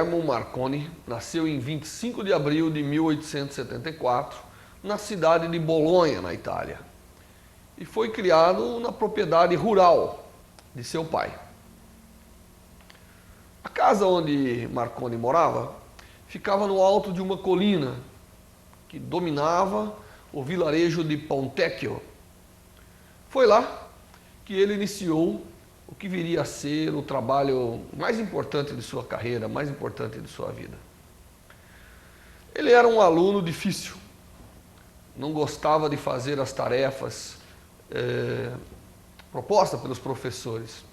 Guglielmo Marconi nasceu em 25 de abril de 1874, na cidade de Bolonha, na Itália, e foi criado na propriedade rural de seu pai. A casa onde Marconi morava ficava no alto de uma colina que dominava o vilarejo de Pontecchio. Foi lá que ele iniciou o que viria a ser o trabalho mais importante de sua carreira, mais importante de sua vida. Ele era um aluno difícil, não gostava de fazer as tarefas propostas pelos professores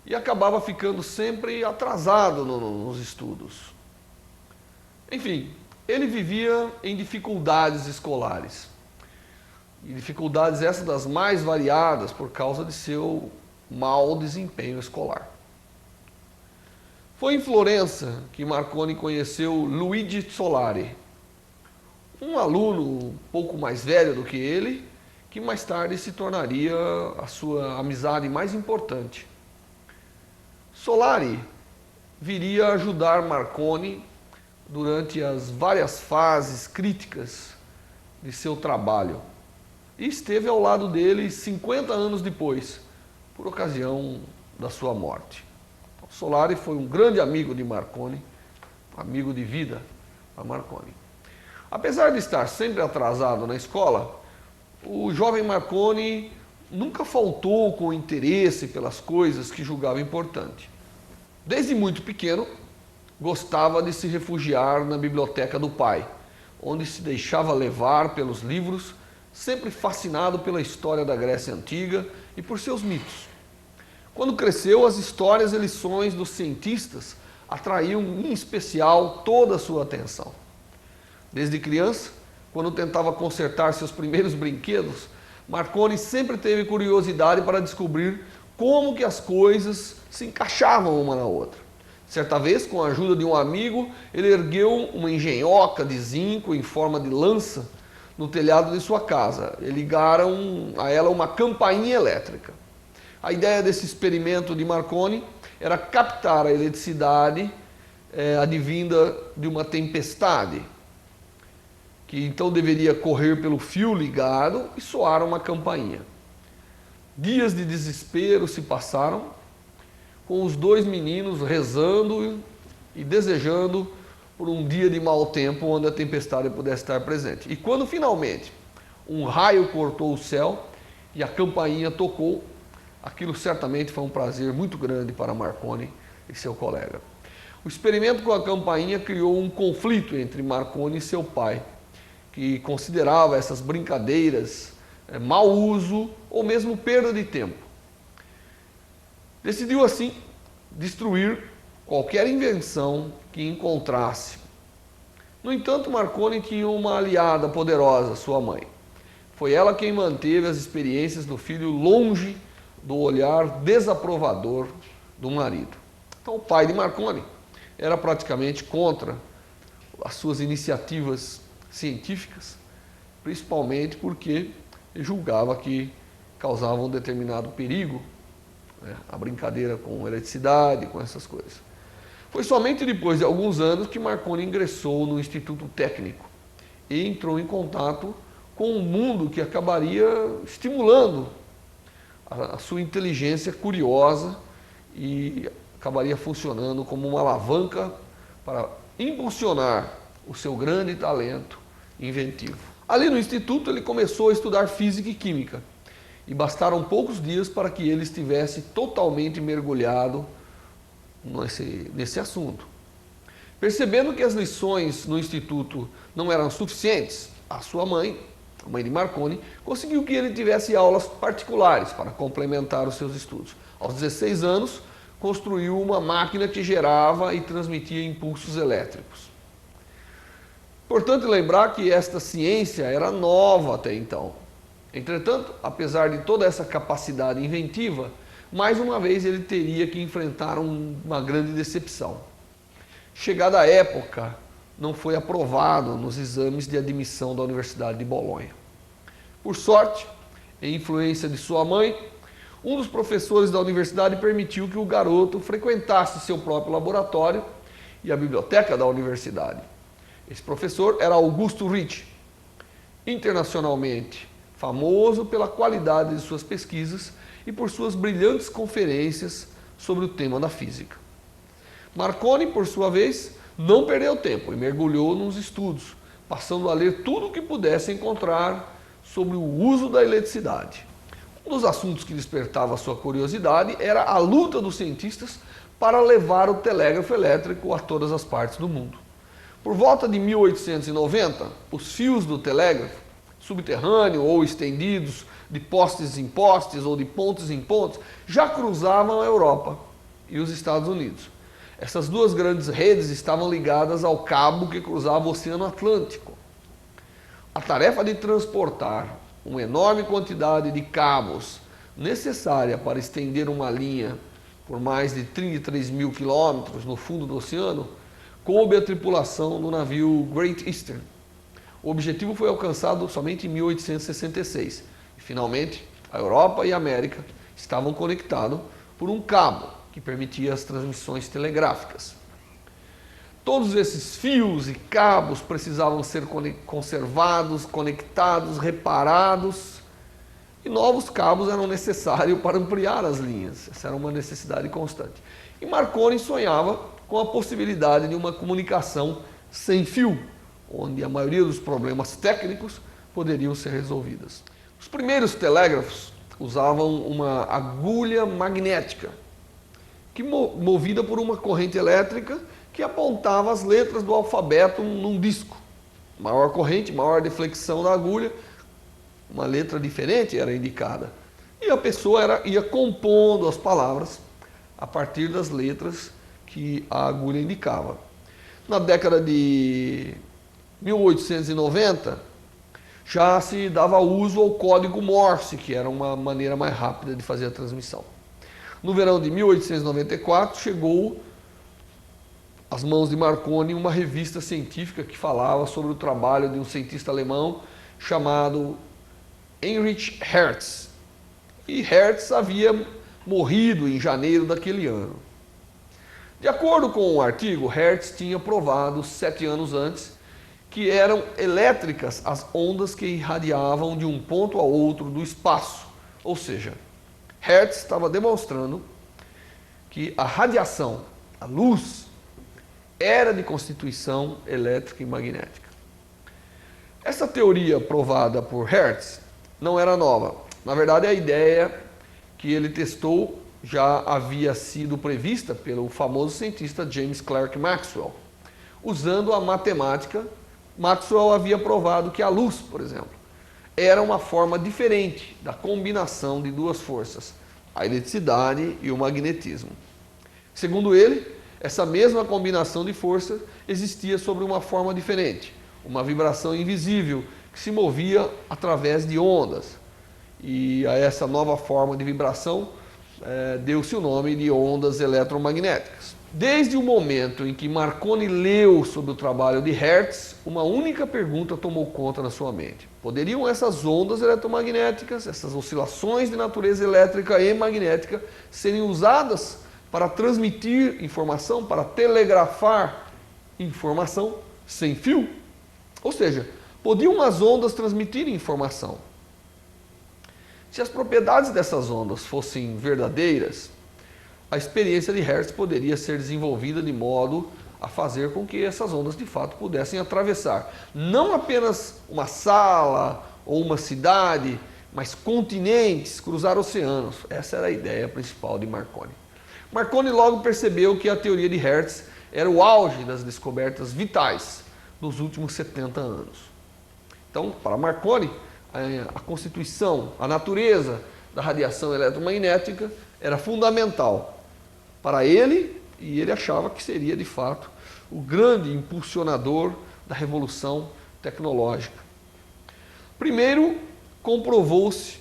e acabava ficando sempre atrasado nos estudos. Enfim, ele vivia em dificuldades escolares, e dificuldades essas das mais variadas por causa de seu mau desempenho escolar. Foi em Florença que Marconi conheceu Luigi Solari, um aluno um pouco mais velho do que ele, que mais tarde se tornaria a sua amizade mais importante. Solari viria a ajudar Marconi durante as várias fases críticas de seu trabalho e esteve ao lado dele 50 anos depois, por ocasião da sua morte. Solari foi um grande amigo de Marconi, amigo de vida a Marconi. Apesar de estar sempre atrasado na escola, o jovem Marconi nunca faltou com interesse pelas coisas que julgava importante. Desde muito pequeno, gostava de se refugiar na biblioteca do pai, onde se deixava levar pelos livros, sempre fascinado pela história da Grécia Antiga e por seus mitos. Quando cresceu, as histórias e lições dos cientistas atraíam em especial toda a sua atenção. Desde criança, quando tentava consertar seus primeiros brinquedos, Marconi sempre teve curiosidade para descobrir como que as coisas se encaixavam uma na outra. Certa vez, com a ajuda de um amigo, ele ergueu uma engenhoca de zinco em forma de lança no telhado de sua casa. E ligaram a ela uma campainha elétrica. A ideia desse experimento de Marconi era captar a eletricidade advinda de uma tempestade, que então deveria correr pelo fio ligado e soar uma campainha. Dias de desespero se passaram, com os dois meninos rezando e desejando por um dia de mau tempo onde a tempestade pudesse estar presente. E quando finalmente um raio cortou o céu e a campainha tocou, aquilo certamente foi um prazer muito grande para Marconi e seu colega. O experimento com a campainha criou um conflito entre Marconi e seu pai, que considerava essas brincadeiras mau uso ou mesmo perda de tempo. Decidiu assim destruir qualquer invenção que encontrasse. No entanto, Marconi tinha uma aliada poderosa, sua mãe. Foi ela quem manteve as experiências do filho longe do olhar desaprovador do marido. Então, o pai de Marconi era praticamente contra as suas iniciativas científicas, principalmente porque ele julgava que causavam um determinado perigo, né, a brincadeira com eletricidade, com essas coisas. Foi somente depois de alguns anos que Marconi ingressou no Instituto Técnico e entrou em contato com um mundo que acabaria estimulando a sua inteligência curiosa e acabaria funcionando como uma alavanca para impulsionar o seu grande talento inventivo. Ali no Instituto ele começou a estudar Física e Química e bastaram poucos dias para que ele estivesse totalmente mergulhado nesse assunto. Percebendo que as lições no Instituto não eram suficientes, a sua mãe, a mãe de Marconi, conseguiu que ele tivesse aulas particulares para complementar os seus estudos. Aos 16 anos, construiu uma máquina que gerava e transmitia impulsos elétricos. Importante lembrar que esta ciência era nova até então. Entretanto, apesar de toda essa capacidade inventiva, mais uma vez ele teria que enfrentar uma grande decepção. Chegada a época, não foi aprovado nos exames de admissão da Universidade de Bolonha. Por sorte, em influência de sua mãe, um dos professores da universidade permitiu que o garoto frequentasse seu próprio laboratório e a biblioteca da universidade. Esse professor era Augusto Ritchie, internacionalmente famoso pela qualidade de suas pesquisas e por suas brilhantes conferências sobre o tema da física. Marconi, por sua vez, não perdeu tempo e mergulhou nos estudos, passando a ler tudo o que pudesse encontrar sobre o uso da eletricidade. Um dos assuntos que despertava sua curiosidade era a luta dos cientistas para levar o telégrafo elétrico a todas as partes do mundo. Por volta de 1890, os fios do telégrafo, subterrâneo ou estendidos de postes em postes ou de pontes em pontes, já cruzavam a Europa e os Estados Unidos. Essas duas grandes redes estavam ligadas ao cabo que cruzava o Oceano Atlântico. A tarefa de transportar uma enorme quantidade de cabos necessária para estender uma linha por mais de 33 mil quilômetros no fundo do oceano coube a tripulação do navio Great Eastern. O objetivo foi alcançado somente em 1866. E, finalmente, a Europa e a América estavam conectados por um cabo que permitia as transmissões telegráficas. Todos esses fios e cabos precisavam ser conservados, conectados, reparados, e novos cabos eram necessários para ampliar as linhas. Essa era uma necessidade constante. E Marconi sonhava com a possibilidade de uma comunicação sem fio, onde a maioria dos problemas técnicos poderiam ser resolvidos. Os primeiros telégrafos usavam uma agulha magnética, que movida por uma corrente elétrica que apontava as letras do alfabeto num disco. Maior corrente, maior deflexão da agulha, uma letra diferente era indicada. E a pessoa ia compondo as palavras a partir das letras que a agulha indicava. Na década de 1890, já se dava uso ao código Morse, que era uma maneira mais rápida de fazer a transmissão. No verão de 1894, chegou às mãos de Marconi uma revista científica que falava sobre o trabalho de um cientista alemão chamado Heinrich Hertz. E Hertz havia morrido em janeiro daquele ano. De acordo com o artigo, Hertz tinha provado 7 anos antes que eram elétricas as ondas que irradiavam de um ponto a outro do espaço. Ou seja, Hertz estava demonstrando que a radiação, a luz, era de constituição elétrica e magnética. Essa teoria provada por Hertz não era nova. Na verdade, a ideia que ele testou já havia sido prevista pelo famoso cientista James Clerk Maxwell. Usando a matemática, Maxwell havia provado que a luz, por exemplo, era uma forma diferente da combinação de duas forças, a eletricidade e o magnetismo. Segundo ele, essa mesma combinação de força existia sobre uma forma diferente, uma vibração invisível que se movia através de ondas. E a essa nova forma de vibração deu-se o nome de ondas eletromagnéticas. Desde o momento em que Marconi leu sobre o trabalho de Hertz, uma única pergunta tomou conta na sua mente. Poderiam essas ondas eletromagnéticas, essas oscilações de natureza elétrica e magnética, serem usadas para transmitir informação, para telegrafar informação sem fio? Ou seja, podiam as ondas transmitir informação? Se as propriedades dessas ondas fossem verdadeiras, a experiência de Hertz poderia ser desenvolvida de modo a fazer com que essas ondas de fato pudessem atravessar não apenas uma sala ou uma cidade, mas continentes, cruzar oceanos. Essa era a ideia principal de Marconi. Marconi logo percebeu que a teoria de Hertz era o auge das descobertas vitais nos últimos 70 anos. Então, para Marconi, a constituição, a natureza da radiação eletromagnética era fundamental para ele, e ele achava que seria, de fato, o grande impulsionador da revolução tecnológica. Primeiro, comprovou-se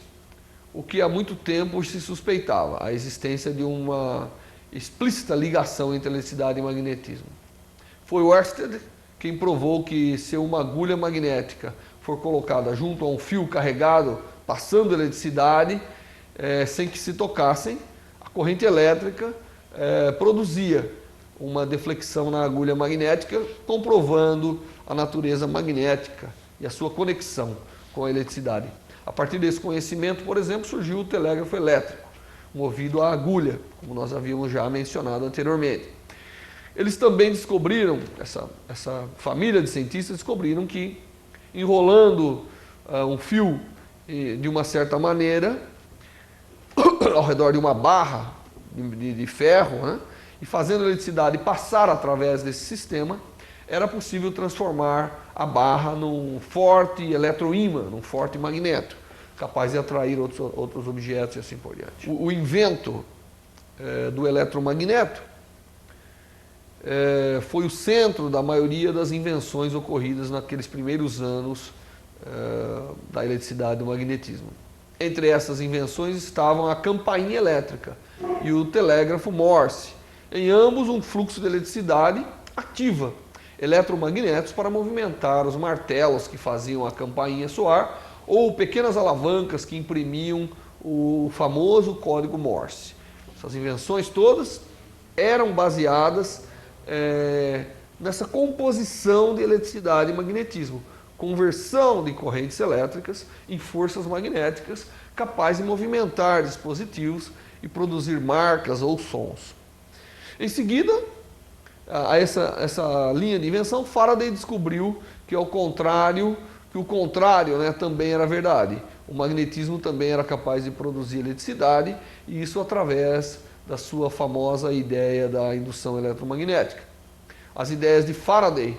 o que há muito tempo se suspeitava, a existência de uma explícita ligação entre eletricidade e magnetismo. Foi Ørsted quem provou que se uma agulha magnética for colocada junto a um fio carregado, passando eletricidade, sem que se tocassem, a corrente elétrica produzia uma deflexão na agulha magnética, comprovando a natureza magnética e a sua conexão com a eletricidade. A partir desse conhecimento, por exemplo, surgiu o telégrafo elétrico, movido a agulha, como nós havíamos já mencionado anteriormente. Eles também descobriram, essa família de cientistas descobriram que enrolando um fio de uma certa maneira ao redor de uma barra de ferro, né, e fazendo a eletricidade passar através desse sistema, era possível transformar a barra num forte eletroímã, num forte magneto, capaz de atrair outros objetos e assim por diante. O invento do eletromagneto foi o centro da maioria das invenções ocorridas naqueles primeiros anos da eletricidade e do magnetismo. Entre essas invenções estavam a campainha elétrica e o telégrafo Morse, em ambos um fluxo de eletricidade ativa, eletromagnetos para movimentar os martelos que faziam a campainha soar ou pequenas alavancas que imprimiam o famoso código Morse. Essas invenções todas eram baseadas nessa composição de eletricidade e magnetismo, conversão de correntes elétricas em forças magnéticas capazes de movimentar dispositivos e produzir marcas ou sons. Em seguida, a essa linha de invenção, Faraday descobriu que o contrário, né, também era verdade. O magnetismo também era capaz de produzir eletricidade, e isso através da sua famosa ideia da indução eletromagnética. As ideias de Faraday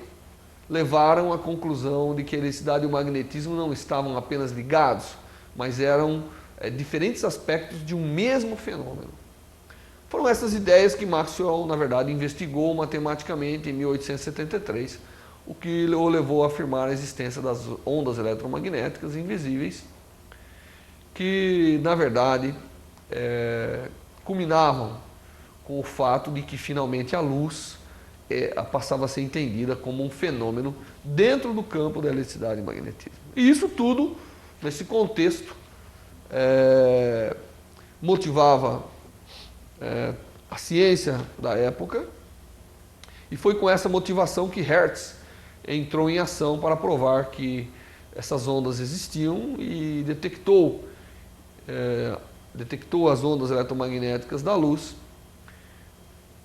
levaram à conclusão de que a eletricidade e o magnetismo não estavam apenas ligados, mas eram diferentes aspectos de um mesmo fenômeno. Foram essas ideias que Maxwell, na verdade, investigou matematicamente em 1873, o que o levou a afirmar a existência das ondas eletromagnéticas invisíveis, que, na verdade, culminavam com o fato de que, finalmente, a luz passava a ser entendida como um fenômeno dentro do campo da eletricidade e magnetismo. E isso tudo, nesse contexto, motivava a ciência da época, e foi com essa motivação que Hertz entrou em ação para provar que essas ondas existiam e detectou as ondas eletromagnéticas da luz.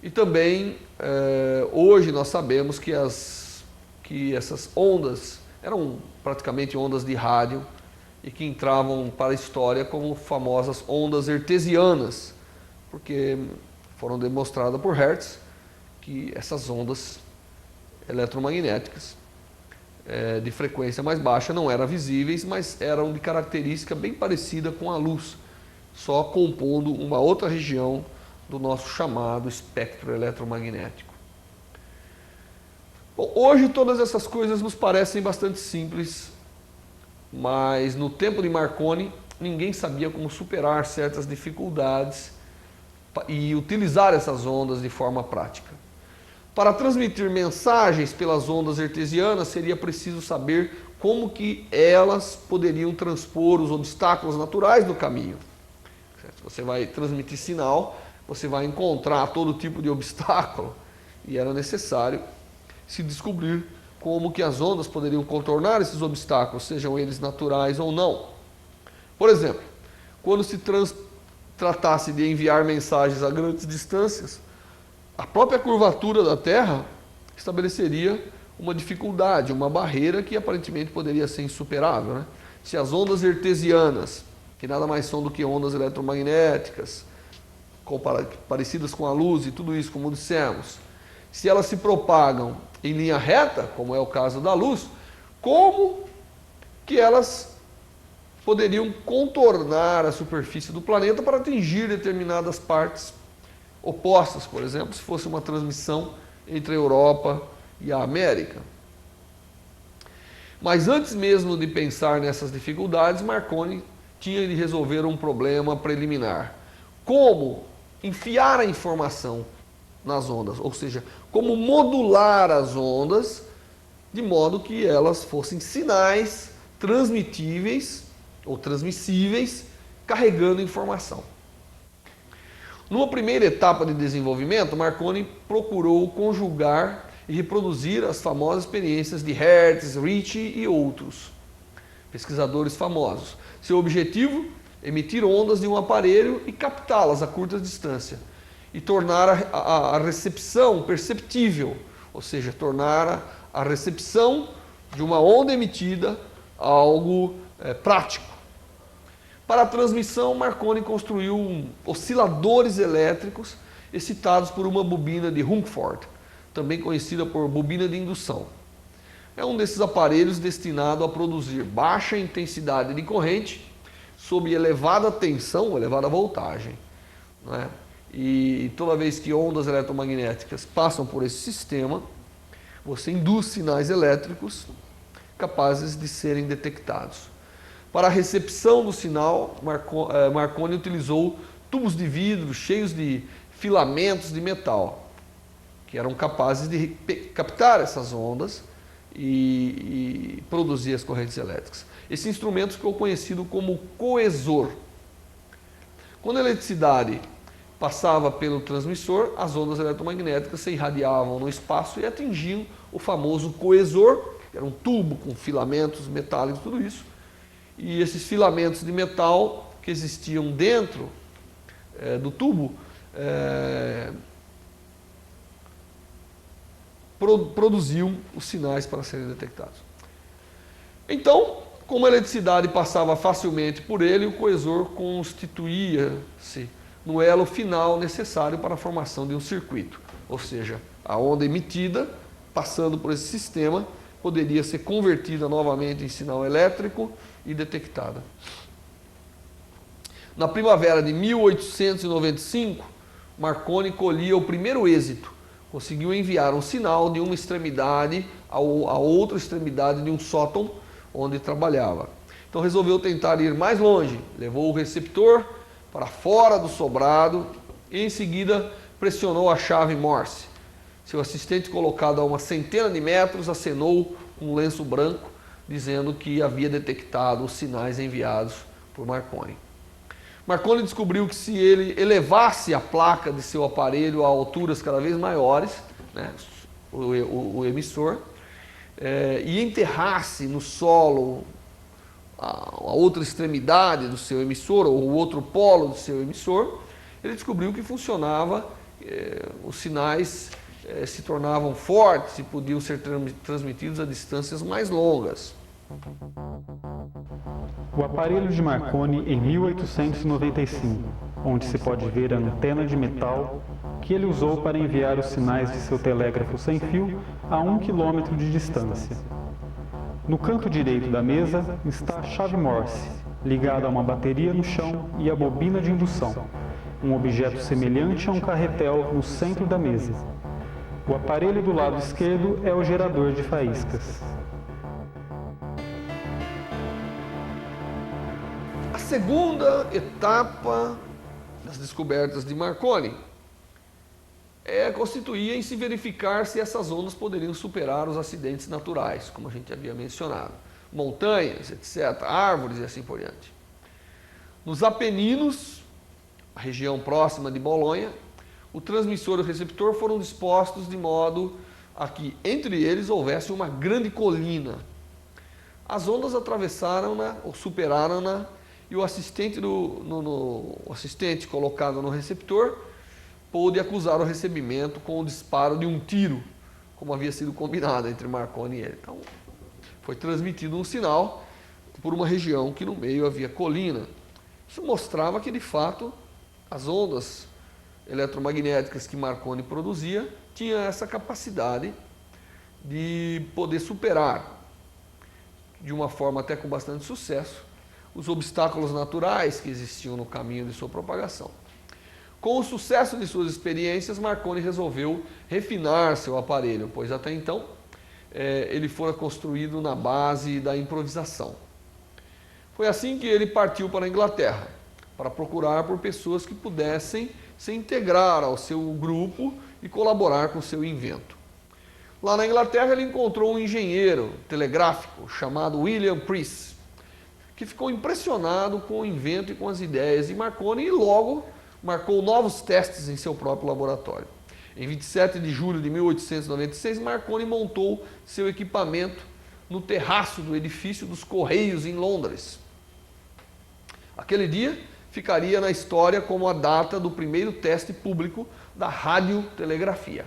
E também hoje nós sabemos que essas ondas eram praticamente ondas de rádio e que entravam para a história como famosas ondas hertzianas, porque foram demonstradas por Hertz que essas ondas eletromagnéticas de frequência mais baixa não eram visíveis, mas eram de característica bem parecida com a luz, só compondo uma outra região do nosso chamado espectro eletromagnético. Bom, hoje todas essas coisas nos parecem bastante simples, mas no tempo de Marconi ninguém sabia como superar certas dificuldades e utilizar essas ondas de forma prática. Para transmitir mensagens pelas ondas hertzianas seria preciso saber como que elas poderiam transpor os obstáculos naturais do caminho. Se você vai transmitir sinal, você vai encontrar todo tipo de obstáculo, e era necessário se descobrir como que as ondas poderiam contornar esses obstáculos, sejam eles naturais ou não. Por exemplo, quando se tratasse de enviar mensagens a grandes distâncias, a própria curvatura da Terra estabeleceria uma dificuldade, uma barreira que aparentemente poderia ser insuperável, né? Se as ondas hertzianas, que nada mais são do que ondas eletromagnéticas, parecidas com a luz e tudo isso, como dissemos, se elas se propagam em linha reta, como é o caso da luz, como que elas poderiam contornar a superfície do planeta para atingir determinadas partes opostas, por exemplo, se fosse uma transmissão entre a Europa e a América. Mas antes mesmo de pensar nessas dificuldades, Marconi tinha de resolver um problema preliminar. Como enfiar a informação nas ondas, ou seja, como modular as ondas de modo que elas fossem sinais transmitíveis ou transmissíveis carregando informação. Numa primeira etapa de desenvolvimento, Marconi procurou conjugar e reproduzir as famosas experiências de Hertz, Ricci e outros pesquisadores famosos. Seu objetivo, emitir ondas de um aparelho e captá-las a curta distância e tornar a recepção perceptível, ou seja, tornar a recepção de uma onda emitida algo prático. Para a transmissão, Marconi construiu osciladores elétricos excitados por uma bobina de Rumford, também conhecida por bobina de indução. É um desses aparelhos destinado a produzir baixa intensidade de corrente sob elevada tensão, elevada voltagem, não é? E toda vez que ondas eletromagnéticas passam por esse sistema, você induz sinais elétricos capazes de serem detectados. Para a recepção do sinal, Marconi utilizou tubos de vidro cheios de filamentos de metal, que eram capazes de captar essas ondas e produzir as correntes elétricas. Esse instrumento ficou conhecido como coesor. Quando a eletricidade passava pelo transmissor, as ondas eletromagnéticas se irradiavam no espaço e atingiam o famoso coesor, que era um tubo com filamentos metálicos, tudo isso. E esses filamentos de metal que existiam dentro do tubo produziam os sinais para serem detectados. Então, como a eletricidade passava facilmente por ele, o coesor constituía-se no elo final necessário para a formação de um circuito. Ou seja, a onda emitida, passando por esse sistema, poderia ser convertida novamente em sinal elétrico e detectada. Na primavera de 1895, Marconi colhia o primeiro êxito. Conseguiu enviar um sinal de uma extremidade a outra extremidade de um sótão onde trabalhava. Então resolveu tentar ir mais longe. Levou o receptor para fora do sobrado e em seguida pressionou a chave Morse. Seu assistente, colocado a uma centena de metros, acenou com um lenço branco, dizendo que havia detectado os sinais enviados por Marconi. Marconi descobriu que se ele elevasse a placa de seu aparelho a alturas cada vez maiores, né, o emissor, e enterrasse no solo a outra extremidade do seu emissor, ou o outro polo do seu emissor, ele descobriu que funcionava, os sinais se tornavam fortes e podiam ser transmitidos a distâncias mais longas. O aparelho de Marconi em 1895, onde se pode ver a antena de metal que ele usou para enviar os sinais de seu telégrafo sem fio a 1 km de distância. No canto direito da mesa está a chave Morse, ligada a uma bateria no chão e a bobina de indução, um objeto semelhante a um carretel no centro da mesa. O aparelho do lado esquerdo é o gerador de faíscas. A segunda etapa das descobertas de Marconi constituía em se verificar se essas ondas poderiam superar os acidentes naturais, como a gente havia mencionado, montanhas, etc., árvores e assim por diante. Nos Apeninos, a região próxima de Bolonha, o transmissor e o receptor foram dispostos de modo a que entre eles houvesse uma grande colina. As ondas atravessaram-na ou superaram-na e o assistente, o assistente colocado no receptor pôde acusar o recebimento com o disparo de um tiro, como havia sido combinado entre Marconi e ele. Então, foi transmitido um sinal por uma região que no meio havia colina. Isso mostrava que, de fato, as ondas eletromagnéticas que Marconi produzia tinham essa capacidade de poder superar, de uma forma até com bastante sucesso, os obstáculos naturais que existiam no caminho de sua propagação. Com o sucesso de suas experiências, Marconi resolveu refinar seu aparelho, pois até então ele fora construído na base da improvisação. Foi assim que ele partiu para a Inglaterra, para procurar por pessoas que pudessem se integrar ao seu grupo e colaborar com seu invento. Lá na Inglaterra ele encontrou um engenheiro telegráfico chamado William Preece, que ficou impressionado com o invento e com as ideias de Marconi e logo marcou novos testes em seu próprio laboratório. Em 27 de julho de 1896, Marconi montou seu equipamento no terraço do edifício dos Correios em Londres. Aquele dia ficaria na história como a data do primeiro teste público da radiotelegrafia.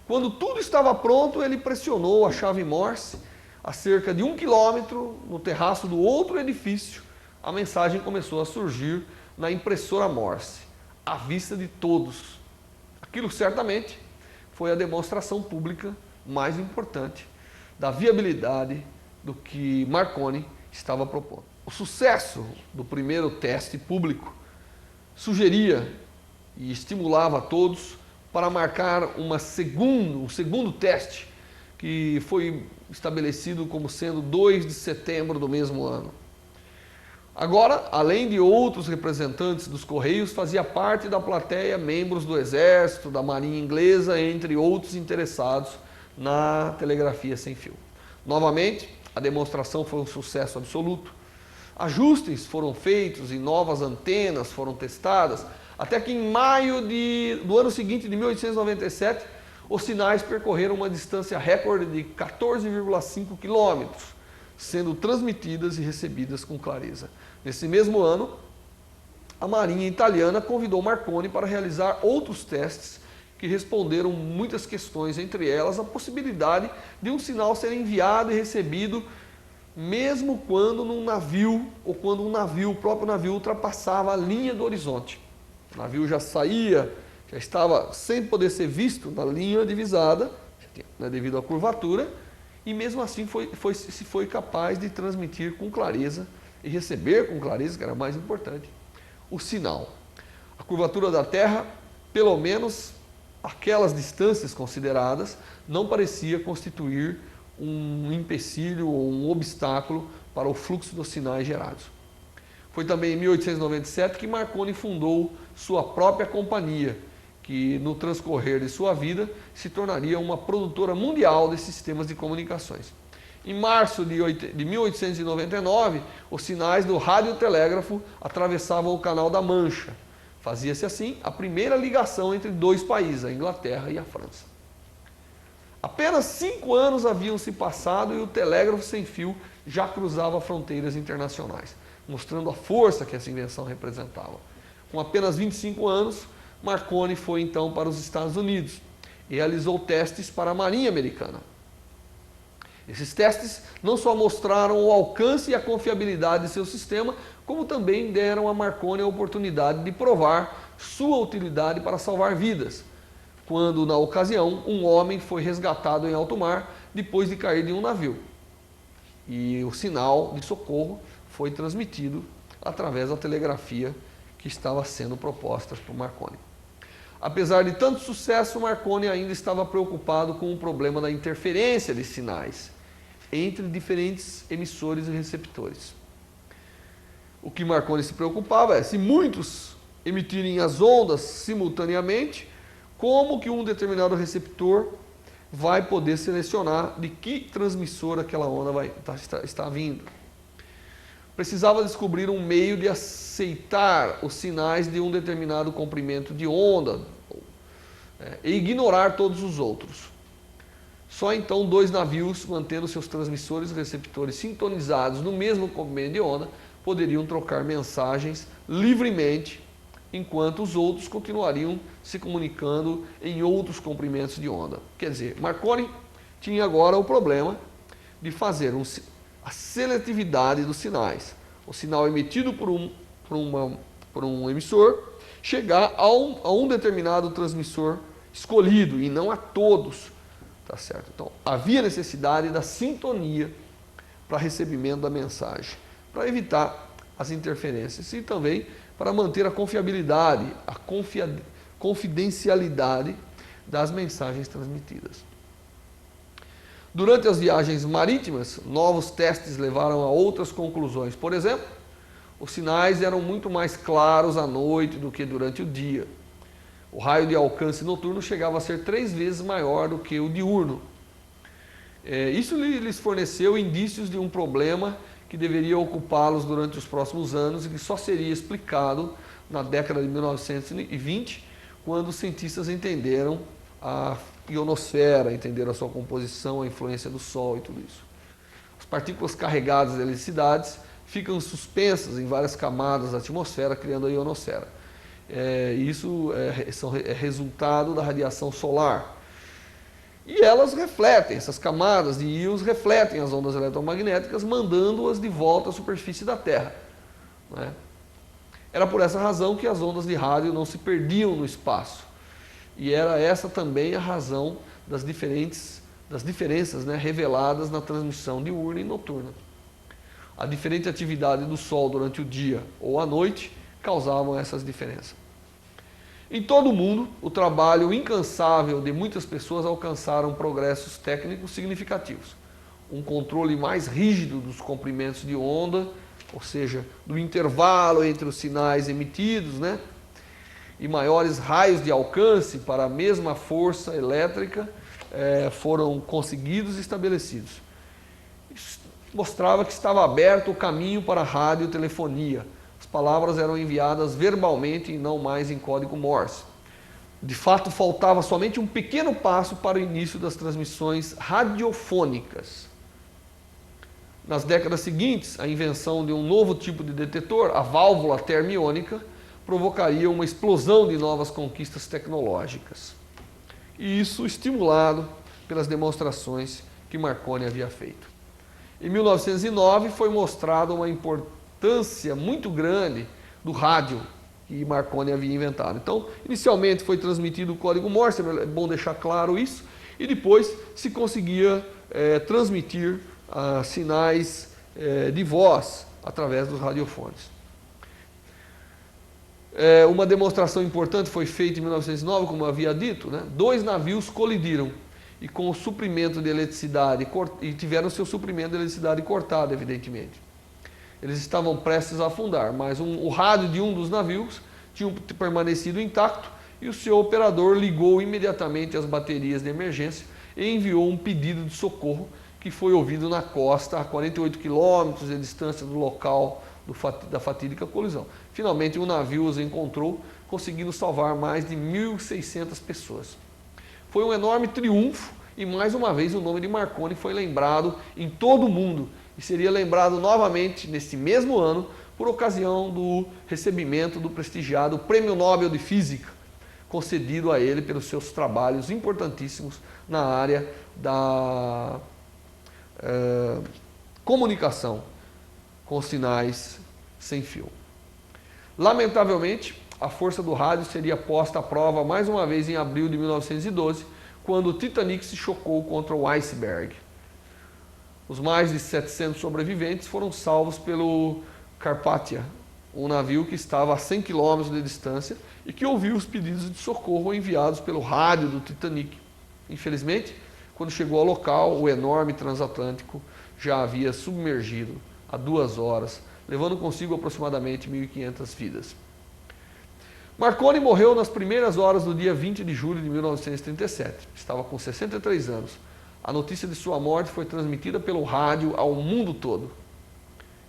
Quando tudo estava pronto, ele pressionou a chave Morse a cerca de 1 quilômetro no terraço do outro edifício. A mensagem começou a surgir na impressora Morse, à vista de todos. Aquilo certamente foi a demonstração pública mais importante da viabilidade do que Marconi estava propondo. O sucesso do primeiro teste público sugeria e estimulava a todos para marcar um segundo teste, que foi estabelecido como sendo 2 de setembro do mesmo ano. Agora, além de outros representantes dos Correios, fazia parte da plateia membros do Exército, da Marinha Inglesa, entre outros interessados na telegrafia sem fio. Novamente, a demonstração foi um sucesso absoluto. Ajustes foram feitos e novas antenas foram testadas, até que em maio do ano seguinte, de 1897, os sinais percorreram uma distância recorde de 14,5 quilômetros, sendo transmitidas e recebidas com clareza. Nesse mesmo ano, a Marinha Italiana convidou Marconi para realizar outros testes que responderam muitas questões, entre elas a possibilidade de um sinal ser enviado e recebido mesmo quando num navio, ou quando o próprio navio ultrapassava a linha do horizonte. O navio já saía, já estava sem poder ser visto na linha divisada, né, devido à curvatura, e mesmo assim se foi capaz de transmitir com clareza e receber com clareza, que era mais importante, o sinal. A curvatura da Terra, pelo menos aquelas distâncias consideradas, não parecia constituir um empecilho ou um obstáculo para o fluxo dos sinais gerados. Foi também em 1897 que Marconi fundou sua própria companhia, que no transcorrer de sua vida se tornaria uma produtora mundial de sistemas de comunicações. Em março de 1899, os sinais do radiotelégrafo atravessavam o Canal da Mancha. Fazia-se assim a primeira ligação entre dois países, a Inglaterra e a França. Apenas 5 anos haviam se passado e o telégrafo sem fio já cruzava fronteiras internacionais, mostrando a força que essa invenção representava. Com apenas 25 anos, Marconi foi então para os Estados Unidos e realizou testes para a Marinha Americana. Esses testes não só mostraram o alcance e a confiabilidade de seu sistema, como também deram a Marconi a oportunidade de provar sua utilidade para salvar vidas, quando, na ocasião, um homem foi resgatado em alto mar depois de cair de um navio. E o sinal de socorro foi transmitido através da telegrafia que estava sendo proposta por Marconi. Apesar de tanto sucesso, Marconi ainda estava preocupado com o problema da interferência de sinais entre diferentes emissores e receptores. O que Marconi se preocupava é, se muitos emitirem as ondas simultaneamente, como que um determinado receptor vai poder selecionar de que transmissor aquela onda está vindo. Precisava descobrir um meio de aceitar os sinais de um determinado comprimento de onda e ignorar todos os outros. Só então 2 navios, mantendo seus transmissores e receptores sintonizados no mesmo comprimento de onda, poderiam trocar mensagens livremente, enquanto os outros continuariam se comunicando em outros comprimentos de onda. Quer dizer, Marconi tinha agora o problema de fazer a seletividade dos sinais. O sinal emitido por um emissor chegar a um determinado transmissor escolhido e não a todos. Tá certo? Então, havia necessidade da sintonia para recebimento da mensagem, para evitar as interferências e também para manter a confiabilidade, a confidencialidade das mensagens transmitidas. Durante as viagens marítimas, novos testes levaram a outras conclusões. Por exemplo, os sinais eram muito mais claros à noite do que durante o dia. O raio de alcance noturno chegava a ser 3 vezes maior do que o diurno. Isso lhes forneceu indícios de um problema que deveria ocupá-los durante os próximos anos e que só seria explicado na década de 1920, quando os cientistas entenderam a ionosfera, entenderam a sua composição, a influência do Sol e tudo isso. As partículas carregadas de eletricidade ficam suspensas em várias camadas da atmosfera, criando a ionosfera. Isso é resultado da radiação solar. E elas refletem, essas camadas de íons refletem as ondas eletromagnéticas, mandando-as de volta à superfície da Terra, né? Era por essa razão que as ondas de rádio não se perdiam no espaço. E era essa também a razão das diferenças, né, reveladas na transmissão diurna e noturna. A diferente atividade do Sol durante o dia ou a noite causavam essas diferenças. Em todo o mundo, o trabalho incansável de muitas pessoas alcançaram progressos técnicos significativos. Um controle mais rígido dos comprimentos de onda, ou seja, do intervalo entre os sinais emitidos, né? E maiores raios de alcance para a mesma força elétrica foram conseguidos e estabelecidos. Isso mostrava que estava aberto o caminho para a radiotelefonia. As palavras eram enviadas verbalmente e não mais em código Morse. De fato, faltava somente um pequeno passo para o início das transmissões radiofônicas. Nas décadas seguintes, a invenção de um novo tipo de detetor, a válvula termiônica, provocaria uma explosão de novas conquistas tecnológicas. E isso estimulado pelas demonstrações que Marconi havia feito. Em 1909 foi mostrada uma importância muito grande do rádio que Marconi havia inventado. Então, inicialmente foi transmitido o código Morse, é bom deixar claro isso, e depois se conseguia transmitir sinais de voz através dos radiofones. Uma demonstração importante foi feita em 1909, como eu havia dito, né? 2 navios colidiram e com o suprimento de eletricidade e tiveram seu suprimento de eletricidade cortado, evidentemente. Eles estavam prestes a afundar, mas o rádio de um dos navios tinha permanecido intacto e o seu operador ligou imediatamente as baterias de emergência e enviou um pedido de socorro que foi ouvido na costa a 48 quilômetros de distância do local da fatídica colisão. Finalmente, o navio os encontrou, conseguindo salvar mais de 1.600 pessoas. Foi um enorme triunfo e, mais uma vez, o nome de Marconi foi lembrado em todo o mundo e seria lembrado novamente neste mesmo ano por ocasião do recebimento do prestigiado Prêmio Nobel de Física, concedido a ele pelos seus trabalhos importantíssimos na área da comunicação com sinais sem fio. Lamentavelmente, a força do rádio seria posta à prova mais uma vez em abril de 1912, quando o Titanic se chocou contra o iceberg. Os mais de 700 sobreviventes foram salvos pelo Carpathia, um navio que estava a 100 km de distância e que ouviu os pedidos de socorro enviados pelo rádio do Titanic. Infelizmente, quando chegou ao local, o enorme transatlântico já havia submergido há 2 horas, levando consigo aproximadamente 1.500 vidas. Marconi morreu nas primeiras horas do dia 20 de julho de 1937. Estava com 63 anos. A notícia de sua morte foi transmitida pelo rádio ao mundo todo.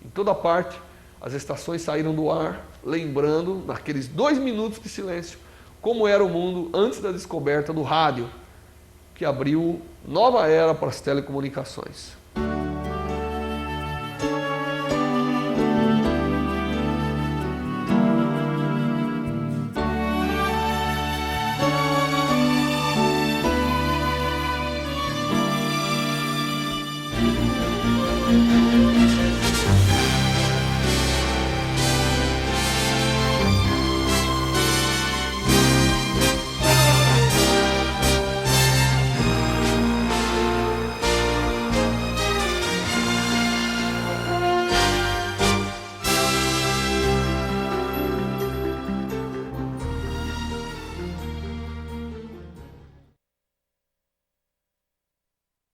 Em toda parte, as estações saíram do ar, lembrando, naqueles 2 minutos de silêncio, como era o mundo antes da descoberta do rádio, que abriu nova era para as telecomunicações.